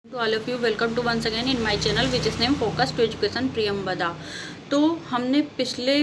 To all of you, welcome to once again in my channel which is named Focus to Education Priyamvada. तो हमने पिछले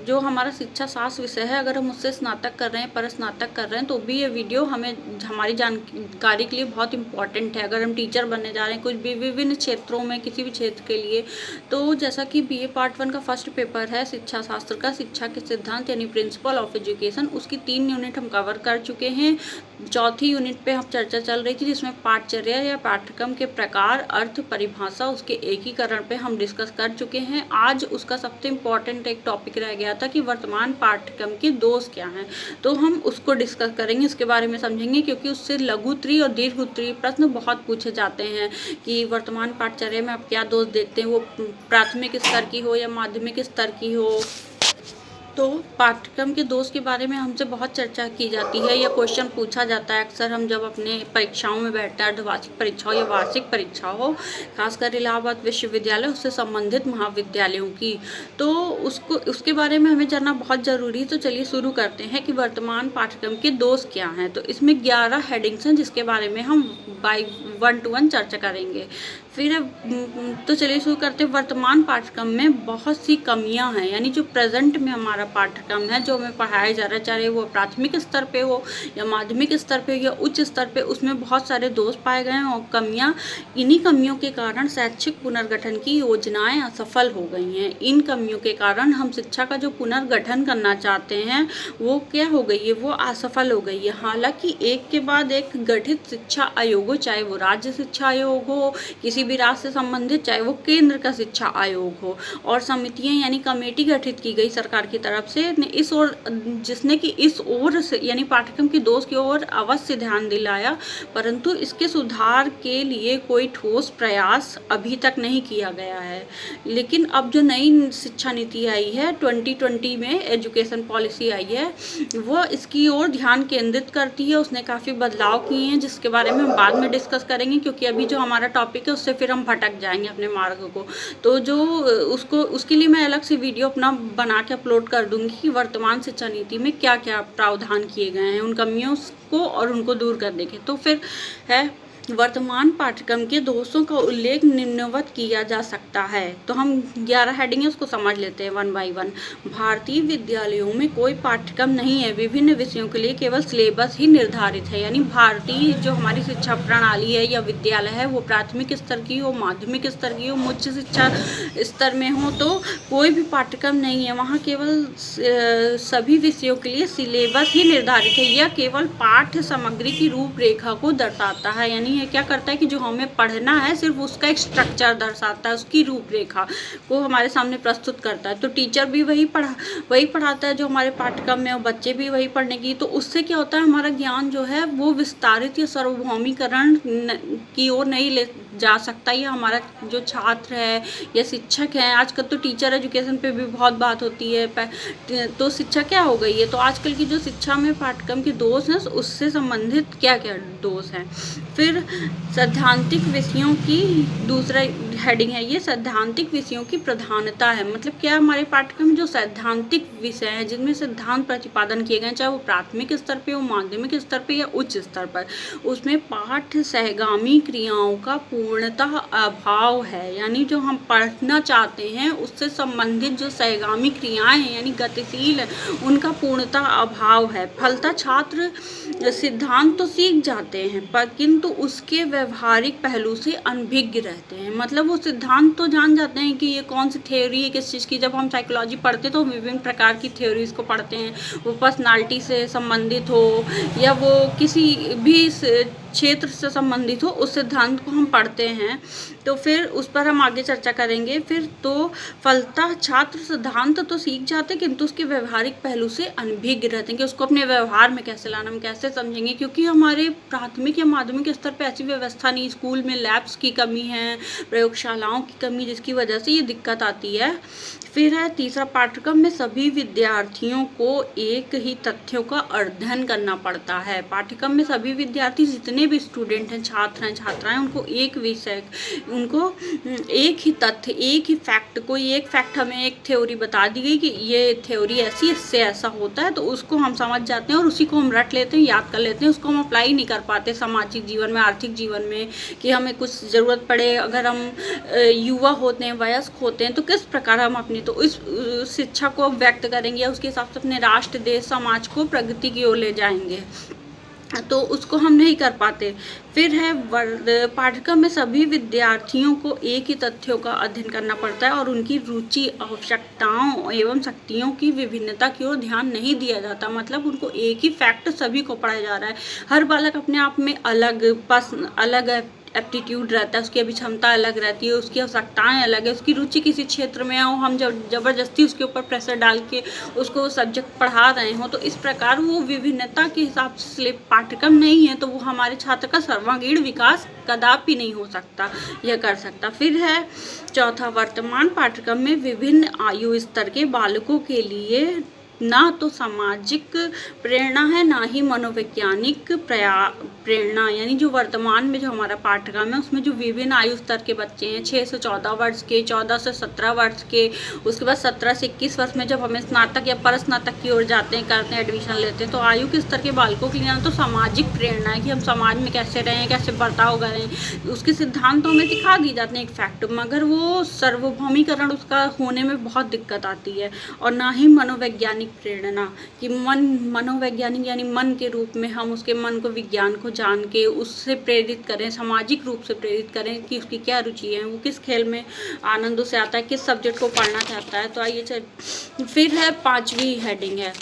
जो हमारा शिक्षा शास्त्र विषय है, अगर हम उससे स्नातक कर रहे हैं, पर स्नातक कर रहे हैं, तो भी ये वीडियो हमारी जानकारी के लिए बहुत इंपॉर्टेंट है। अगर हम टीचर बनने जा रहे हैं कुछ भी विभिन्न क्षेत्रों में, किसी भी क्षेत्र के लिए, तो जैसा कि बीए पार्ट 1 का फर्स्ट पेपर है शिक्षा शास्त्र का, शिक्षा के सिद्धांत यानी प्रिंसिपल ऑफ एजुकेशन, उसकी 3 यूनिट हम कवर कर चुके हैं। चौथी यूनिट पे हम चर्चा चल रही थी जिसमें पाठचर्या या पाठ्यक्रम के प्रकार, अर्थ, परिभाषा, उसके एकीकरण पे हम डिस्कस कर चुके हैं। आज उसका सबसे इम्पॉर्टेंट एक टॉपिक रह गया था कि वर्तमान पाठ्यक्रम के दोष क्या हैं, तो हम उसको डिस्कस करेंगे, इसके बारे में समझेंगे, क्योंकि उससे लघु उत्तरीय और दीर्घ उत्तरीय प्रश्न बहुत पूछे जाते हैं कि वर्तमान पाठचर्या में आप क्या दोष देखते हैं, वो प्राथमिक स्तर की हो या माध्यमिक स्तर की हो। तो पाठ्यक्रम के दोष के बारे में हमसे बहुत चर्चा की जाती है या क्वेश्चन पूछा जाता है अक्सर हम जब अपने परीक्षाओं में बैठते हैं, अर्धवार्षिक परीक्षा हो या वार्षिक परीक्षा हो, खासकर इलाहाबाद विश्वविद्यालय उससे संबंधित महाविद्यालयों की, तो उसके बारे में हमें जानना बहुत ज़रूरी है। तो चलिए शुरू करते हैं कि वर्तमान पाठ्यक्रम के दोष क्या हैं। तो इसमें 11 हेडिंग्स हैं जिसके बारे में हम बाय 1 to 1 चर्चा करेंगे। फिर तो चलिए शुरू करते हैं। वर्तमान पाठ्यक्रम में बहुत सी कमियां हैं, यानी जो प्रेजेंट में हमारा पाठ्यक्रम है, जो हमें पढ़ाया जा रहा है, चाहे वो प्राथमिक स्तर पे हो या माध्यमिक स्तर पे या उच्च स्तर पे, उसमें बहुत सारे दोष पाए गए हैं और कमियां, इन्हीं कमियों के कारण शैक्षिक पुनर्गठन की योजनाएं असफल हो गई हैं। इन कमियों के कारण हम शिक्षा का जो पुनर्गठन करना चाहते हैं वो क्या हो गई है, वो असफल हो गई है। हालांकि एक के बाद एक गठित शिक्षा आयोग हो, चाहे वो राज्य शिक्षा आयोग हो, किसी भी राज्य से संबंधित, चाहे वो केंद्र का शिक्षा आयोग हो, और समितियां यानी कमेटी गठित की गई सरकार की तरफ से, इस ओर जिसने कि इस ओर से यानी पाठ्यक्रम के दोष की ओर अवश्य ध्यान दिलाया, परंतु इसके सुधार के लिए कोई ठोस प्रयास अभी तक नहीं किया गया है। लेकिन अब जो नई शिक्षा नीति आई है 2020 में, एजुकेशन पॉलिसी आई है, वो इसकी ओर ध्यान केंद्रित करती है। उसने काफ़ी बदलाव किए हैं जिसके बारे में हम बाद में डिस्कस करेंगे, क्योंकि अभी जो हमारा टॉपिक है उससे फिर हम भटक जाएंगे अपने मार्ग को। तो जो उसके लिए मैं अलग से वीडियो अपना बना के अपलोड कर दूंगी कि वर्तमान शिक्षा नीति में क्या क्या प्रावधान किए गए हैं, उन कमियों को और उनको दूर करने के। तो फिर है वर्तमान पाठ्यक्रम के दोषों का उल्लेख निम्नवत किया जा सकता है। तो हम 11 हेडिंग है उसको समझ लेते हैं 1 by 1। भारतीय विद्यालयों में कोई पाठ्यक्रम नहीं है, विभिन्न विषयों के लिए केवल सिलेबस ही निर्धारित है। यानी भारतीय जो हमारी शिक्षा प्रणाली है या विद्यालय है, वो प्राथमिक स्तर की हो, माध्यमिक स्तर की हो, उच्च शिक्षा स्तर में हो, तो कोई भी पाठ्यक्रम नहीं है वहाँ। केवल सभी विषयों के लिए सिलेबस ही निर्धारित है। यह केवल पाठ्य सामग्री की रूपरेखा को दर्शाता है, यानी ये क्या करता है कि जो हमें पढ़ना है सिर्फ उसका एक स्ट्रक्चर दर्शाता है, उसकी रूपरेखा को हमारे सामने प्रस्तुत करता है। तो टीचर भी वही पढ़ाता है जो हमारे पाठ्यक्रम में, और बच्चे भी वही पढ़ने की। तो उससे क्या होता है, हमारा ज्ञान जो है वो विस्तारित या सार्वभौमिकरण की ओर नहीं ले जा सकता। या हमारा जो छात्र है या शिक्षक है, आजकल तो टीचर एजुकेशन पे भी बहुत बात होती है, तो शिक्षा क्या हो गई है। तो आजकल की जो शिक्षा में पाठ्यक्रम के दोष हैं उससे संबंधित क्या क्या दोष हैं। फिर सैद्धांतिक विषयों की दूसरा हेडिंग है, ये सैद्धांतिक विषयों की प्रधानता है। मतलब क्या, हमारे पाठ्यक्रम जो सैद्धांतिक विषय हैं जिनमें सिद्धांत प्रतिपादन किए गए, चाहे वो प्राथमिक स्तर पे हो, माध्यमिक स्तर पे या उच्च स्तर पर, उसमें पाठ्य सहगामी क्रियाओं का पूर्णतः अभाव है। यानी जो हम पढ़ना चाहते हैं उससे संबंधित जो सहगामी क्रियाएं हैं यानी गतिशील, उनका पूर्णतः अभाव है। फलतः छात्र सिद्धांत तो सीख जाते हैं पर किंतु उसके व्यवहारिक पहलू से अनभिज्ञ रहते हैं। मतलब वो सिद्धांत तो जान जाते हैं कि ये कौन सी थ्योरी है किस चीज़ की। जब हम साइकोलॉजी पढ़ते हैं तो विभिन्न प्रकार की थ्योरीज को पढ़ते हैं, वो पर्सनालिटी से संबंधित हो या वो किसी भी क्षेत्र से संबंधित हो, उस सिद्धांत को हम पढ़ते हैं। तो फिर उस पर हम आगे चर्चा करेंगे। फिर तो फलतः छात्र सिद्धांत तो सीख जाते हैं किंतु उसके व्यवहारिक पहलू से अनभिज्ञ रहते हैं कि उसको अपने व्यवहार में कैसे लाना, हम कैसे समझेंगे, क्योंकि हमारे प्राथमिक या माध्यमिक स्तर पर ऐसी व्यवस्था नहीं, स्कूल में लैब्स की कमी है, प्रयोगशालाओं की कमी, जिसकी वजह से ये दिक्कत आती है। फिर है तीसरा, पाठ्यक्रम में सभी विद्यार्थियों को एक ही तथ्यों का अध्ययन करना पड़ता है। पाठ्यक्रम में सभी विद्यार्थी जितने जितने भी स्टूडेंट हैं, छात्र हैं, छात्राएं, उनको एक विषय, उनको एक ही तथ्य, एक ही फैक्ट, कोई एक फैक्ट हमें एक थ्योरी बता दी गई कि ये थ्योरी ऐसी, इससे ऐसा होता है, तो उसको हम समझ जाते हैं और उसी को हम रट लेते हैं, याद कर लेते हैं, उसको हम अप्लाई नहीं कर पाते सामाजिक जीवन में, आर्थिक जीवन में, कि हमें कुछ ज़रूरत पड़े, अगर हम युवा होते हैं, वयस्क होते हैं, तो किस प्रकार हम अपनी तो इस शिक्षा को व्यक्त करेंगे या उसके हिसाब से अपने राष्ट्र, देश, समाज को प्रगति की ओर ले जाएंगे, तो उसको हम नहीं कर पाते। फिर है पाठ्यक्रम में सभी विद्यार्थियों को एक ही तथ्यों का अध्ययन करना पड़ता है और उनकी रुचि, आवश्यकताओं एवं शक्तियों की विभिन्नता की ओर ध्यान नहीं दिया जाता। मतलब उनको एक ही फैक्ट सभी को पढ़ाया जा रहा है। हर बालक अपने आप में अलग एप्टीट्यूड रहता है, उसकी अभी क्षमता अलग रहती है, उसकी आवश्यकताएं अलग है, उसकी रुचि किसी क्षेत्र में हो, हम जब ज़बरदस्ती उसके ऊपर प्रेशर डाल के उसको सब्जेक्ट पढ़ा रहे हो, तो इस प्रकार वो विभिन्नता के हिसाब से पाठ्यक्रम नहीं है, तो वो हमारे छात्र का सर्वांगीण विकास कदापि नहीं हो सकता, यह कर सकता। फिर है चौथा, वर्तमान पाठ्यक्रम में विभिन्न आयु स्तर के बालकों के लिए ना तो सामाजिक प्रेरणा है, ना ही मनोवैज्ञानिक प्रेरणा। यानी जो वर्तमान में जो हमारा पाठ्यक्रम है उसमें जो विभिन्न आयु स्तर के बच्चे हैं, 6 से 14 वर्ष के, 14 से 17 वर्ष के, उसके बाद 17 से 21 वर्ष में जब हमें स्नातक या परस्नातक की ओर जाते हैं, करते हैं, एडमिशन लेते हैं, तो आयु के स्तर के बालकों के लिए ना तो सामाजिक प्रेरणा है कि हम समाज में कैसे रहें, कैसे बर्ताव करें, उसके सिद्धांत तो हमें सिखा दी जाते हैं एक फैक्ट, मगर वो सार्वभौमिकरण उसका होने में बहुत दिक्कत आती है। और ना ही मनोवैज्ञानिक प्रेरणा कि मनोवैज्ञानिक यानी मन के रूप में हम उसके मन को, विज्ञान को जान के उससे प्रेरित करें, सामाजिक रूप से प्रेरित करें कि उसकी क्या रुचि है, वो किस खेल में आनंद उसे आता है, किस सब्जेक्ट को पढ़ना चाहता है। तो आइए फिर है 5वीं हेडिंग है,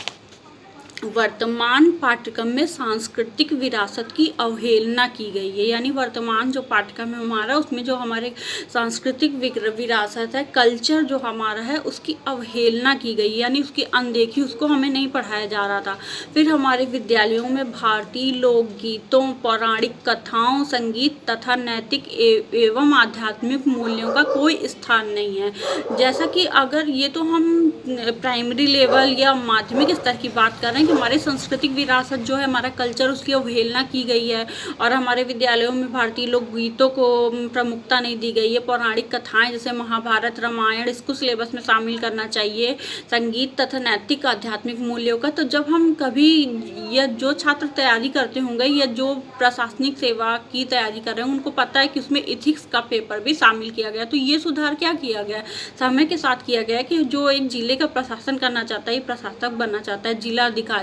वर्तमान पाठ्यक्रम में सांस्कृतिक विरासत की अवहेलना की गई है। यानी वर्तमान जो पाठ्यक्रम है हमारा, उसमें जो हमारे सांस्कृतिक विरासत है, कल्चर जो हमारा है, उसकी अवहेलना की गई, यानी उसकी अनदेखी, उसको हमें नहीं पढ़ाया जा रहा था। फिर हमारे विद्यालयों में भारतीय लोकगीतों, पौराणिक कथाओं, संगीत तथा नैतिक एवं आध्यात्मिक मूल्यों का कोई स्थान नहीं है। जैसा कि अगर ये तो हम प्राइमरी लेवल या माध्यमिक स्तर की बात कर रहे हैं कि हमारी सांस्कृतिक विरासत जो है, हमारा कल्चर, उसकी अवहेलना की गई है और हमारे विद्यालयों में भारतीय लोकगीतों को प्रमुखता नहीं दी गई है। पौराणिक कथाएं जैसे महाभारत, रामायण, इसको सिलेबस में शामिल करना चाहिए। संगीत तथा नैतिक आध्यात्मिक मूल्यों का, तो जब हम कभी या जो छात्र तैयारी करते होंगे या जो प्रशासनिक सेवा की तैयारी कर रहे हैं, उनको पता है कि उसमें इथिक्स का पेपर भी शामिल किया गया। तो ये सुधार क्या किया गया, समय के साथ किया गया कि जो एक जिले का प्रशासन करना चाहता है, प्रशासक बनना चाहता है, जिला अधिकारी,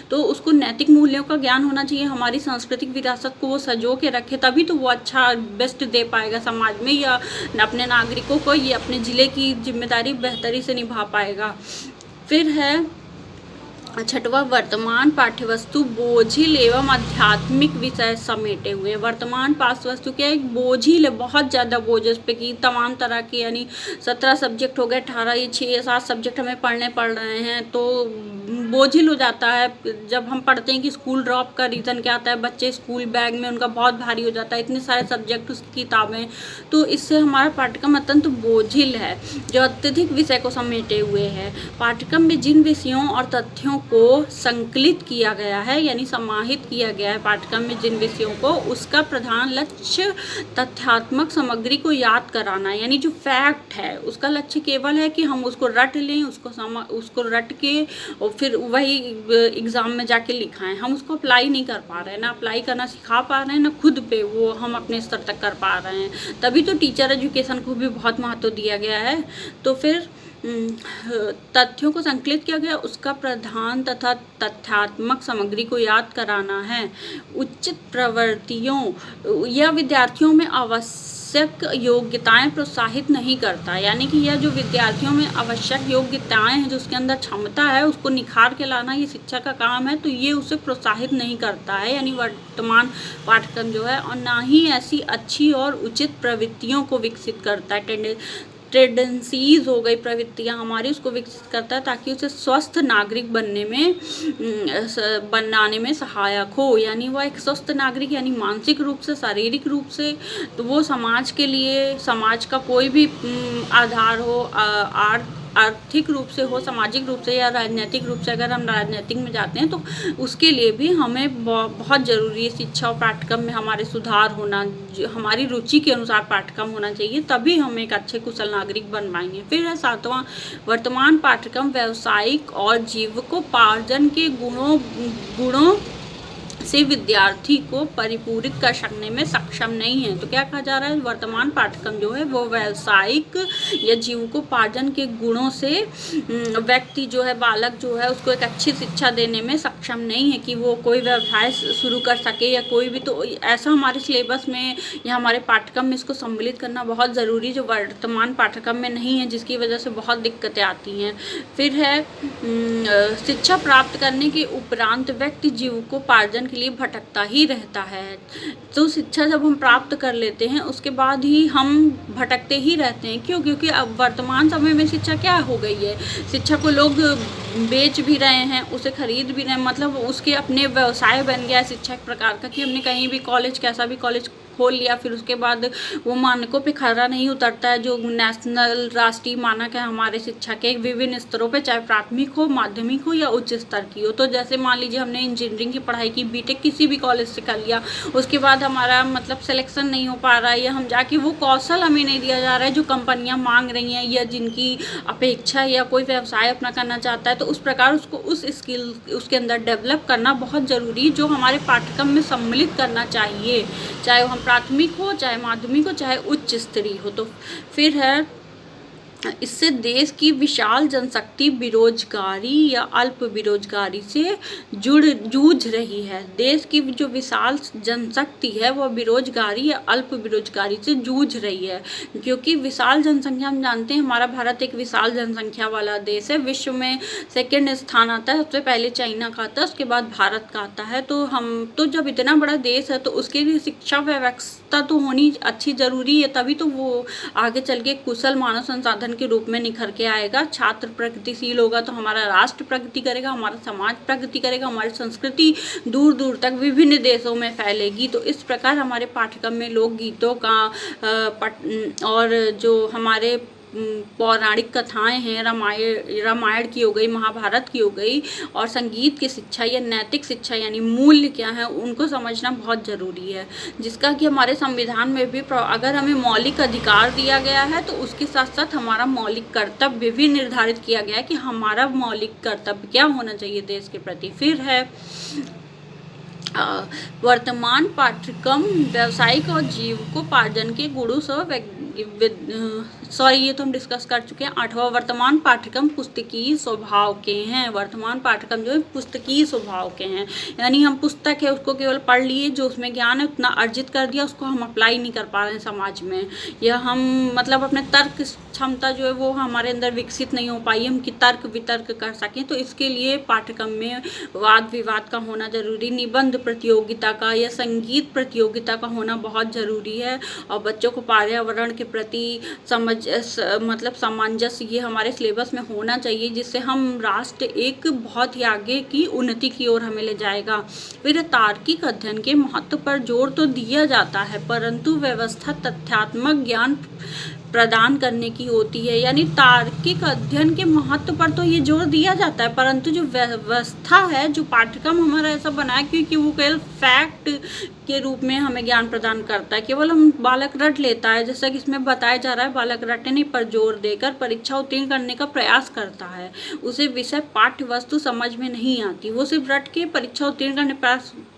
तो उसको नैतिक मूल्यों का ज्ञान होना चाहिए, हमारी सांस्कृतिक विरासत को वो सजो के रखे, तभी तो वो अच्छा बेस्ट दे पाएगा समाज में या अपने नागरिकों को, ये अपने ज़िले की जिम्मेदारी बेहतरी से निभा पाएगा। फिर है 6वां, वर्तमान पाठ्यवस्तु बोझिल एवं आध्यात्मिक विषय समेटे हुए। वर्तमान पाठ्यवस्तु क्या है, बोझिल है, बहुत ज़्यादा बोझ इस पे कि तमाम तरह के, यानी 17 सब्जेक्ट हो गए, 18 या 6 या 7 सब्जेक्ट हमें पढ़ने पड़ रहे हैं, तो बोझिल हो जाता है। जब हम पढ़ते हैं कि स्कूल ड्रॉप का रीज़न क्या आता है, बच्चे स्कूल बैग में उनका बहुत भारी हो जाता है, इतने सारे सब्जेक्ट, उसकी किताबें, तो इससे हमारा पाठ्यक्रम अत्यंत बोझिल है जो अत्यधिक विषय को समेटे हुए है। पाठ्यक्रम में जिन विषयों और तथ्यों को संकलित किया गया है, यानी समाहित किया गया है पाठ्यक्रम में जिन विषयों को, उसका प्रधान लक्ष्य तथ्यात्मक सामग्री को याद कराना, यानी जो फैक्ट है उसका लक्ष्य केवल है कि हम उसको रट लें, उसको रट के और फिर वही एग्ज़ाम में जाके लिखाएं। हम उसको अप्लाई नहीं कर पा रहे हैं, ना अप्लाई करना सिखा पा रहे हैं, ना खुद पे वो हम अपने स्तर तक कर पा रहे हैं। तभी तो टीचर एजुकेशन को भी बहुत महत्व दिया गया है। तो फिर तथ्यों को संकलित किया गया, उसका प्रधान तथा तथ्यात्मक सामग्री को याद कराना है। उचित प्रवृत्तियों या विद्यार्थियों में आवश्यक योग्यताएं प्रोत्साहित नहीं करता, यानी कि यह जो विद्यार्थियों में आवश्यक योग्यताएं हैं, जो उसके अंदर क्षमता है, उसको निखार के लाना ये शिक्षा का काम है, तो ये उसे प्रोत्साहित नहीं करता है, यानी वर्तमान पाठ्यक्रम जो है, और ना ही ऐसी अच्छी और उचित प्रवृत्तियों को विकसित करता है। टेंडेंसीज हो गई, प्रवृत्तियाँ हमारी, उसको विकसित करता है ताकि उसे स्वस्थ नागरिक बनाने में सहायक हो, यानी वह एक स्वस्थ नागरिक, यानी मानसिक रूप से, शारीरिक रूप से, तो वो समाज के लिए, समाज का कोई भी आधार हो, आर्थिक रूप से हो, सामाजिक रूप से या राजनीतिक रूप से, अगर हम राजनीतिक में जाते हैं तो उसके लिए भी हमें बहुत ज़रूरी है शिक्षा और पाठ्यक्रम में हमारे सुधार होना, हमारी रुचि के अनुसार पाठ्यक्रम होना चाहिए, तभी हम एक अच्छे कुशल नागरिक बन पाएंगे। फिर है 7वां, वर्तमान पाठ्यक्रम व्यावसायिक और जीविकोपार्जन के गुणों से विद्यार्थी को परिपूरित कर सकने में सक्षम नहीं है। तो क्या कहा जा रहा है, वर्तमान पाठ्यक्रम जो है वो व्यावसायिक या जीविकोपार्जन के गुणों से व्यक्ति जो है, बालक जो है, उसको एक अच्छी शिक्षा देने में सक्षम नहीं है कि वो कोई व्यवसाय शुरू कर सके या कोई भी। तो ऐसा हमारे सिलेबस में या हमारे पाठ्यक्रम में इसको सम्मिलित करना बहुत ज़रूरी, जो वर्तमान पाठ्यक्रम में नहीं है, जिसकी वजह से बहुत दिक्कतें आती हैं। फिर है शिक्षा प्राप्त करने के उपरांत व्यक्ति जीविकोपार्जन के लिए भटकता ही रहता है। तो शिक्षा जब हम प्राप्त कर लेते हैं उसके बाद ही हम भटकते ही रहते हैं। क्यों? क्योंकि अब वर्तमान समय में शिक्षा क्या हो गई है, शिक्षा को लोग बेच भी रहे हैं, उसे खरीद भी रहे हैं, मतलब उसके अपने व्यवसाय बन गया है शिक्षा एक प्रकार का, कि हमने कहीं भी कॉलेज, कैसा भी कॉलेज खोल लिया, फिर उसके बाद वो मानकों पे खरा नहीं उतरता है, जो नेशनल राष्ट्रीय मानक है हमारे शिक्षा के विभिन्न स्तरों पे, चाहे प्राथमिक हो, माध्यमिक हो या उच्च स्तर की हो। तो जैसे मान लीजिए हमने इंजीनियरिंग की पढ़ाई की, बीटेक किसी भी कॉलेज से कर लिया, उसके बाद हमारा मतलब सिलेक्शन नहीं हो पा रहा है, या हम जाके वो कौशल हमें नहीं दिया जा रहा है जो कंपनियां मांग रही हैं या जिनकी अपेक्षा, या कोई व्यवसाय अपना करना चाहता है, तो उस प्रकार उसको उस स्किल उसके अंदर डेवलप करना बहुत ज़रूरी, जो हमारे पाठ्यक्रम में सम्मिलित करना चाहिए, चाहे हम प्राथमिक हो, चाहे माध्यमिक हो, चाहे उच्च स्तरीय हो। तो फिर है, इससे देश की विशाल जनशक्ति बेरोजगारी या अल्प बेरोजगारी से जूझ रही है। देश की जो विशाल जनशक्ति है वह बेरोजगारी या अल्प बेरोजगारी से जूझ रही है, क्योंकि विशाल जनसंख्या, हम जानते हैं हमारा भारत एक विशाल जनसंख्या वाला देश है। विश्व में सेकंड स्थान आता है, सबसे पहले चाइना का आता है, उसके बाद भारत का आता है। तो जब इतना बड़ा देश है तो उसके लिए शिक्षा व्यवस्था तो होनी अच्छी ज़रूरी है, तभी तो वो आगे चल के कुशल मानव संसाधन के रूप में निखर के आएगा। छात्र प्रगतिशील होगा तो हमारा राष्ट्र प्रगति करेगा, हमारा समाज प्रगति करेगा, हमारी संस्कृति दूर दूर तक विभिन्न देशों में फैलेगी। तो इस प्रकार हमारे पाठ्यक्रम में लोकगीतों का और जो हमारे पौराणिक कथाएं हैं, रामायण की हो गई, महाभारत की हो गई, और संगीत की शिक्षा या नैतिक शिक्षा यानी मूल्य क्या है उनको समझना बहुत ज़रूरी है, जिसका कि हमारे संविधान में भी अगर हमें मौलिक अधिकार दिया गया है तो उसके साथ साथ हमारा मौलिक कर्तव्य भी निर्धारित किया गया है कि हमारा मौलिक कर्तव्य क्या होना चाहिए देश के प्रति। फिर है वर्तमान पाठ्यक्रम व्यावसायिक और जीविकोपार्जन के गुणों से ये तो हम डिस्कस कर चुके हैं। 8वां, वर्तमान पाठ्यक्रम पुस्तकीय स्वभाव के हैं। वर्तमान पाठ्यक्रम जो है पुस्तकीय स्वभाव के हैं, यानी हम पुस्तक है उसको केवल पढ़ लिए, जो उसमें ज्ञान है उतना अर्जित कर दिया, उसको हम अप्लाई नहीं कर पा रहे हैं समाज में, या हम मतलब अपने तर्क क्षमता जो है वो हमारे अंदर विकसित नहीं हो पाई, हम कि तर्क वितर्क कर सकें। तो इसके लिए पाठ्यक्रम में वाद विवाद का होना जरूरी, निबंध प्रतियोगिता का या संगीत प्रतियोगिता का होना बहुत ज़रूरी है, और बच्चों को पर्यावरण के प्रति मतलब सामंजस्य ये हमारे सिलेबस में होना चाहिए, जिससे हम राष्ट्र एक बहुत ही आगे की उन्नति की ओर हमें ले जाएगा। फिर तार्किक अध्ययन के महत्व पर जोर तो दिया जाता है, परंतु व्यवस्था तथ्यात्मक ज्ञान प्रदान करने की होती है, यानी तार्किक अध्ययन के महत्व पर तो ये जोर दिया जाता है, परंतु जो व्यवस्था है, जो पाठ्यक्रम हमारा ऐसा बना है क्योंकि वो केवल फैक्ट के रूप में हमें ज्ञान प्रदान करता है, केवल हम बालक रट लेता है, जैसा कि इसमें बताया जा रहा है, बालक रटने पर जोर देकर परीक्षा उत्तीर्ण करने का प्रयास करता है, उसे विषय पाठ्य वस्तु समझ में नहीं आती, वो सिर्फ रट के परीक्षा उत्तीर्ण करने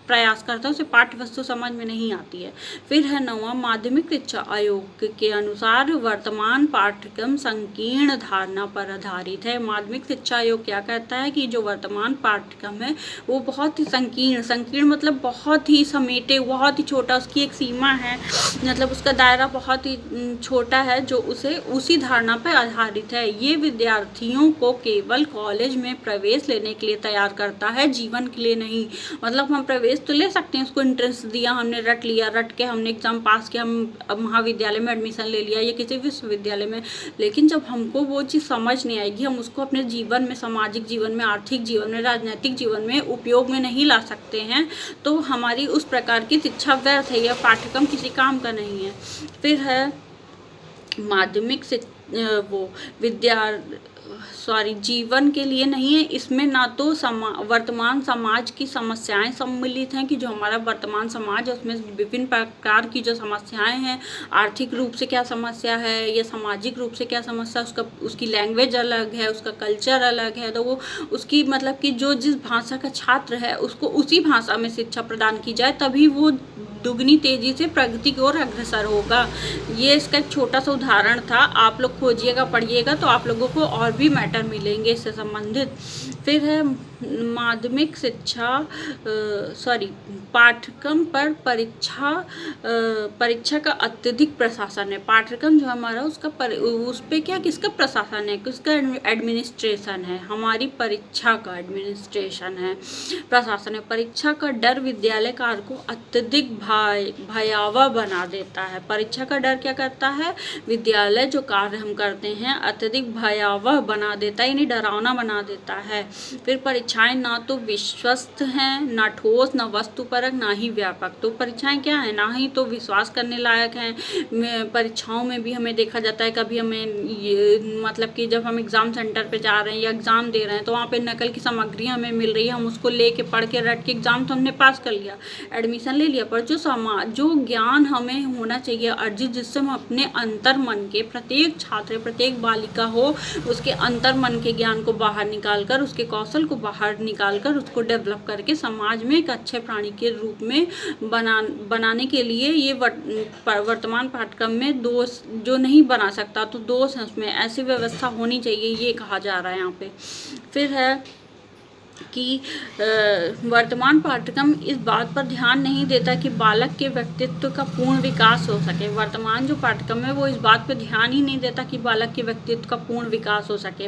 प्रयास करता है, उसे पाठ्य वस्तु समझ में नहीं आती है। फिर है 9वां, माध्यमिक शिक्षा आयोग के अनुसार वर्तमान पाठ्यक्रम संकीर्ण धारणा पर आधारित है। माध्यमिक शिक्षा आयोग क्या कहता है कि जो वर्तमान पाठ्यक्रम है वो बहुत ही संकीर्ण मतलब बहुत ही समेटे, बहुत ही छोटा, उसकी एक सीमा है, मतलब उसका दायरा बहुत ही छोटा है, जो उसे उसी धारणा पर आधारित है। ये विद्यार्थियों को केवल कॉलेज में प्रवेश लेने के लिए तैयार करता है, जीवन के लिए नहीं। मतलब हम प्रवेश तो ले सकते हैं, उसको एंट्रेंस दिया, हमने रट लिया, रट के हमने एग्जाम पास किया, हम महाविद्यालय में एडमिशन ले लिया या किसी विश्वविद्यालय में, लेकिन जब हमको वो चीज़ समझ नहीं आएगी, हम उसको अपने जीवन में, सामाजिक जीवन में, आर्थिक जीवन में, राजनीतिक जीवन में उपयोग में नहीं ला सकते हैं, तो हमारी उस प्रकार की शिक्षा व्यर्थ है, यह पाठ्यक्रम किसी काम का नहीं है। फिर है माध्यमिक वो विद्या जीवन के लिए नहीं है। इसमें ना तो वर्तमान समाज की समस्याएं सम्मिलित हैं कि जो हमारा वर्तमान समाज है उसमें विभिन्न प्रकार की जो समस्याएं हैं, आर्थिक रूप से क्या समस्या है या सामाजिक रूप से क्या समस्या, उसकी लैंग्वेज अलग है, उसका कल्चर अलग है, तो वो उसकी मतलब कि जो जिस भाषा का छात्र है उसको उसी भाषा में शिक्षा प्रदान की जाए, तभी वो दुगनी तेजी से प्रगति की ओर अग्रसर होगा। ये इसका एक छोटा सा उदाहरण था, आप लोग खोजिएगा पढ़िएगा तो आप लोगों को और भी मैटर मिलेंगे इससे संबंधित। फिर है माध्यमिक शिक्षा पाठ्यक्रम पर परीक्षा का अत्यधिक प्रशासन है। पाठ्यक्रम जो हमारा उसका उस पर क्या किसका प्रशासन है, किसका एडमिनिस्ट्रेशन है, हमारी परीक्षा का एडमिनिस्ट्रेशन है, प्रशासन है। परीक्षा का डर विद्यालय कार्य को अत्यधिक भयावह बना देता है। परीक्षा का डर क्या करता है, विद्यालय जो कार्य हम करते हैं अत्यधिक भयावह बना देता है, यानी डरावना बना देता है। फिर परीक्षाएं ना तो विश्वस्त हैं, ना ठोस, ना वस्तुपरक, ना ही व्यापक। तो परीक्षाएं क्या है, ना ही तो विश्वास करने लायक हैं। परीक्षाओं में भी हमें देखा जाता है, कभी हमें मतलब कि जब हम एग्ज़ाम सेंटर पे जा रहे हैं या एग्ज़ाम दे रहे हैं तो वहाँ पे नकल की सामग्री हमें मिल रही है, हम उसको लेके पढ़ के रट के एग्ज़ाम तो हमने पास कर लिया, एडमिशन ले लिया, पर जो ज्ञान हमें होना चाहिए अर्जित, जिससे हम अपने अंतर मन के, प्रत्येक छात्र प्रत्येक बालिका हो उसके अंतर मन के ज्ञान को बाहर निकाल कर, उसके कौशल को बाहर निकाल कर उसको डेवलप करके समाज में एक अच्छे प्राणी के रूप में बनाने के लिए ये वर्तमान पाठ्यक्रम में दोष जो नहीं बना सकता तो दोष है उसमें, ऐसी व्यवस्था होनी चाहिए, ये कहा जा रहा है यहाँ पे। फिर है कि वर्तमान पाठ्यक्रम इस बात पर ध्यान नहीं देता कि बालक के व्यक्तित्व का पूर्ण विकास हो सके। वर्तमान जो पाठ्यक्रम है वो इस बात पर ध्यान ही नहीं देता कि बालक के व्यक्तित्व का पूर्ण विकास हो सके।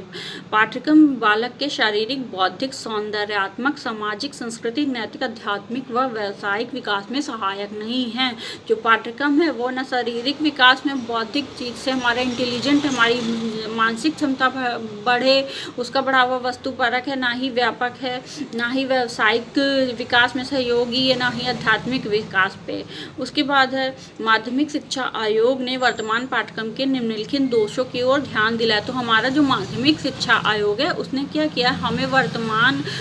पाठ्यक्रम बालक के शारीरिक, बौद्धिक, सौंदर्यात्मक, सामाजिक, सांस्कृतिक, नैतिक, आध्यात्मिक व व्यावसायिक विकास में सहायक नहीं है। जो पाठ्यक्रम है वो न शारीरिक विकास में, बौद्धिक चीज़ से हमारा इंटेलिजेंट, हमारी मानसिक क्षमता बढ़े उसका बढ़ावा वस्तुपरक है, ना ही व्यापक है, ना ही व्यावसायिक विकास में सहयोगी है, ना ही आध्यात्मिक विकास पे। उसके बाद है माध्यमिक शिक्षा आयोग ने वर्तमान पाठ्यक्रम के निम्नलिखित दोषों की ओर ध्यान दिलाया। तो हमारा जो माध्यमिक शिक्षा आयोग है उसने क्या किया, हमें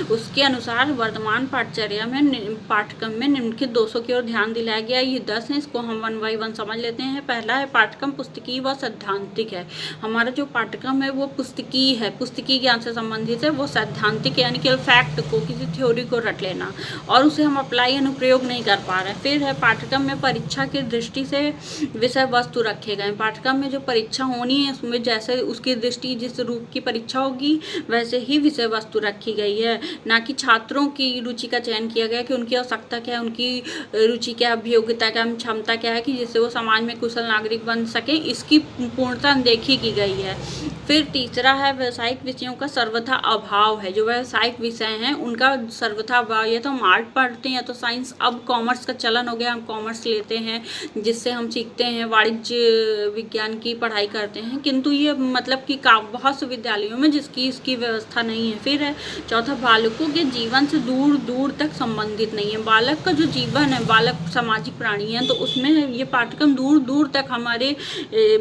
उसके अनुसार वर्तमान पाठ्यक्रम में निम्नलिखित दोषों की ओर ध्यान दिलाया गया। ये 10 हैं, इसको हम 1 बाय 1 समझ लेते हैं। पहला है पाठ्यक्रम पुस्तकीय व सैद्धांतिक है। हमारा जो पाठ्यक्रम है वो पुस्तकीय है, पुस्तकीय ज्ञान से संबंधित है। वो सैद्धांतिक यानी कि फैक्ट को, किसी थ्योरी को रट लेना और उसे हम अप्लाई अनुप्रयोग नहीं कर पा रहे हैं। फिर है पाठ्यक्रम में परीक्षा की दृष्टि से विषय वस्तु रखे गए। पाठ्यक्रम में जो परीक्षा होनी है उसमें जैसे उसकी दृष्टि, जिस रूप की परीक्षा होगी वैसे ही विषय वस्तु रखी गई है, ना कि छात्रों की रुचि का चयन किया गया कि उनकी आवश्यकता क्या है, उनकी रुचि क्या है, योग्यता क्या, क्षमता क्या है कि जिससे वो समाज में कुशल नागरिक बन सके, इसकी पूर्णता अनदेखी की गई है। फिर तीसरा है व्यावसायिक विषयों का सर्वथा अभाव है। जो व्यावसायिक विषय हैं उनका सर्वथा अभाव, या तो हम आर्ट पढ़ते हैं या तो साइंस। अब कॉमर्स का चलन हो गया, हम कॉमर्स लेते हैं जिससे हम सीखते हैं, वाणिज्य विज्ञान की पढ़ाई करते हैं, किंतु ये मतलब कि बहुत से विद्यालयों में जिसकी इसकी व्यवस्था नहीं है। फिर है चौथा, बालकों के जीवन से दूर दूर तक संबंधित नहीं है। बालक का जो जीवन है, बालक सामाजिक प्राणी है, तो उसमें ये पाठ्यक्रम दूर दूर तक हमारे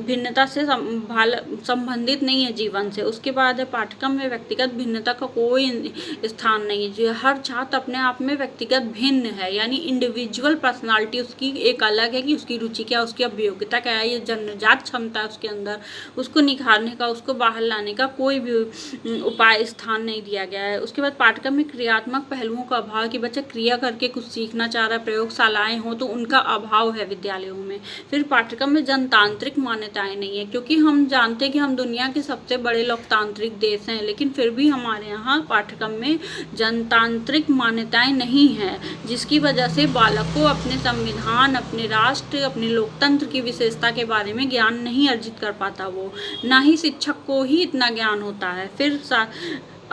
भिन्नता से संबंधित नहीं है जीवन से। उसके बाद है पाठ्यक्रम में व्यक्तिगत भिन्नता का कोई स्थान नहीं है। जो हर छात्र अपने आप में व्यक्तिगत भिन्न है, यानी इंडिविजुअल पर्सनालिटी उसकी एक अलग है कि उसकी रुचि क्या, उसकी अभियोग्यता क्या है, ये जन्मजात क्षमता है उसके अंदर, उसको निखारने का, उसको बाहर लाने का कोई भी उपाय स्थान नहीं दिया गया है। उसके बाद पाठ्यक्रम में क्रियात्मक पहलुओं का अभाव, कि बच्चा क्रिया करके कुछ सीखना चाह रहा है, प्रयोगशालाएं हो तो उनका अभाव है विद्यालयों में। फिर पाठ्यक्रम में जनतांत्रिक मान्यताएं नहीं है, क्योंकि हम जानते हैं कि हम दुनिया के सबसे बड़े लोकतांत्रिक देश हैं, लेकिन फिर भी हमारे यहाँ पाठ्यक्रम में जनतांत्रिक मान्यताएं नहीं है, जिसकी वजह से बालक को अपने संविधान, अपने राष्ट्र, अपने लोकतंत्र की विशेषता के बारे में ज्ञान नहीं अर्जित कर पाता वो, ना ही शिक्षक को ही इतना ज्ञान होता है। फिर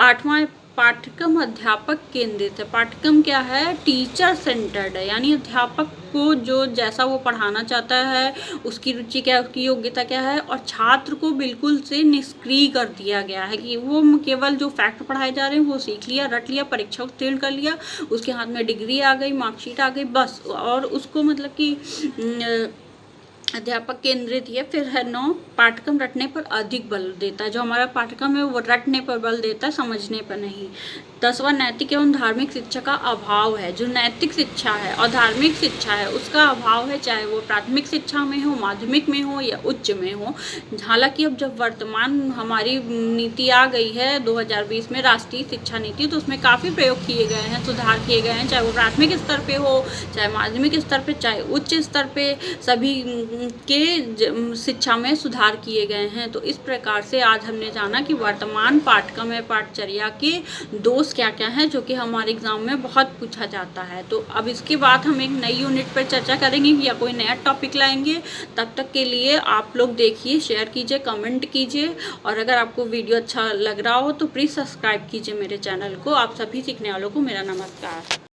8वां पाठ्यक्रम अध्यापक केंद्रित है। पाठ्यक्रम क्या है, टीचर सेंटर्ड है, यानी अध्यापक को जो जैसा वो पढ़ाना चाहता है, उसकी रुचि क्या है, उसकी योग्यता क्या है, और छात्र को बिल्कुल से निष्क्रिय कर दिया गया है कि वो केवल जो फैक्ट पढ़ाए जा रहे हैं वो सीख लिया, रट लिया, परीक्षा उत्तीर्ण कर लिया, उसके हाथ में डिग्री आ गई, मार्कशीट आ गई, बस। और उसको मतलब कि अध्यापक केंद्रित या फिर है 9 पाठ्यक्रम रटने पर अधिक बल देता है। जो हमारा पाठ्यक्रम है वो रटने पर बल देता है, समझने पर नहीं। 10वां नैतिक एवं धार्मिक शिक्षा का अभाव है। जो नैतिक शिक्षा है और धार्मिक शिक्षा है उसका अभाव है, चाहे वो प्राथमिक शिक्षा में हो, माध्यमिक में हो या उच्च में हो। हालांकि अब जब वर्तमान हमारी नीति आ गई है 2020 में, राष्ट्रीय शिक्षा नीति, तो उसमें काफ़ी प्रयोग किए गए हैं, सुधार किए गए हैं, चाहे वो प्राथमिक स्तर पे हो, चाहे माध्यमिक स्तर पे, चाहे उच्च स्तर पे, सभी के शिक्षा में सुधार किए गए हैं। तो इस प्रकार से आज हमने जाना कि वर्तमान पाठ्यक्रम या पाठचर्या के दोष क्या क्या हैं, जो कि हमारे एग्जाम में बहुत पूछा जाता है। तो अब इसके बाद हम एक नई यूनिट पर चर्चा करेंगे या कोई नया टॉपिक लाएंगे। तब तक के लिए आप लोग देखिए, शेयर कीजिए, कमेंट कीजिए, और अगर आपको वीडियो अच्छा लग रहा हो तो प्लीज़ सब्सक्राइब कीजिए मेरे चैनल को। आप सभी सीखने वालों को मेरा नमस्कार।